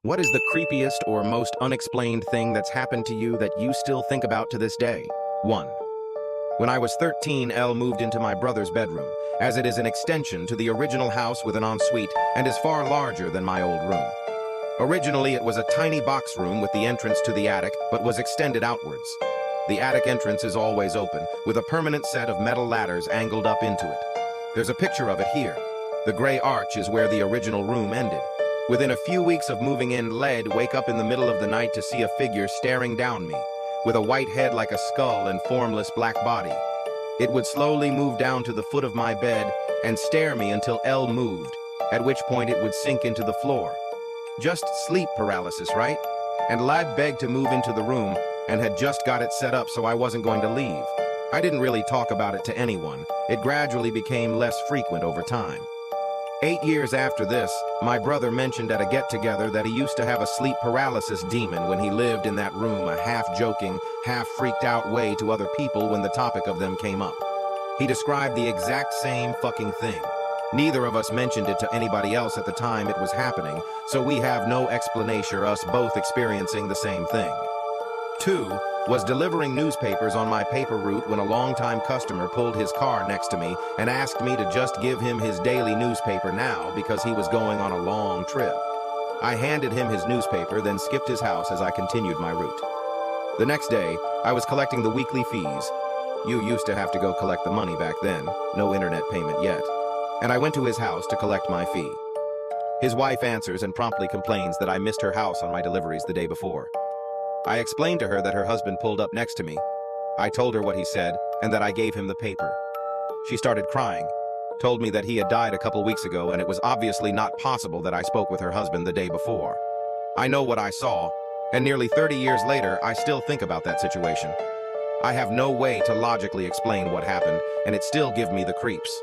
What is the creepiest or most unexplained thing that's happened to you that you still think about to this day? 1. When I was 13, Elle moved into my brother's bedroom, as it is an extension to the original house with an ensuite and is far larger than my old room. Originally, it was a tiny box room with the entrance to the attic, but was extended outwards. The attic entrance is always open, with a permanent set of metal ladders angled up into it. There's a picture of it here. The gray arch is where the original room ended. Within a few weeks of moving in, I'd wake up in the middle of the night to see a figure staring down me, with a white head like a skull and formless black body. It would slowly move down to the foot of my bed and stare me until Elle moved, at which point it would sink into the floor. Just sleep paralysis, right? And I'd begged to move into the room and had just got it set up so I wasn't going to leave. I didn't really talk about it to anyone. It gradually became less frequent over time. 8 years after this, my brother mentioned at a get-together that he used to have a sleep paralysis demon when he lived in that room, a half-joking, half-freaked-out way to other people when the topic of them came up. He described the exact same fucking thing. Neither of us mentioned it to anybody else at the time it was happening, so we have no explanation us both experiencing the same thing. 2. Was delivering newspapers on my paper route when a longtime customer pulled his car next to me and asked me to just give him his daily newspaper now because he was going on a long trip. I handed him his newspaper, then skipped his house as I continued my route. The next day, I was collecting the weekly fees. You used to have to go collect the money back then, no internet payment yet. And I went to his house to collect my fee. His wife answers and promptly complains that I missed her house on my deliveries the day before. I explained to her that her husband pulled up next to me. I told her what he said and that I gave him the paper. She started crying, told me that he had died a couple weeks ago and it was obviously not possible that I spoke with her husband the day before. I know what I saw, and nearly 30 years later, I still think about that situation. I have no way to logically explain what happened, and it still gives me the creeps.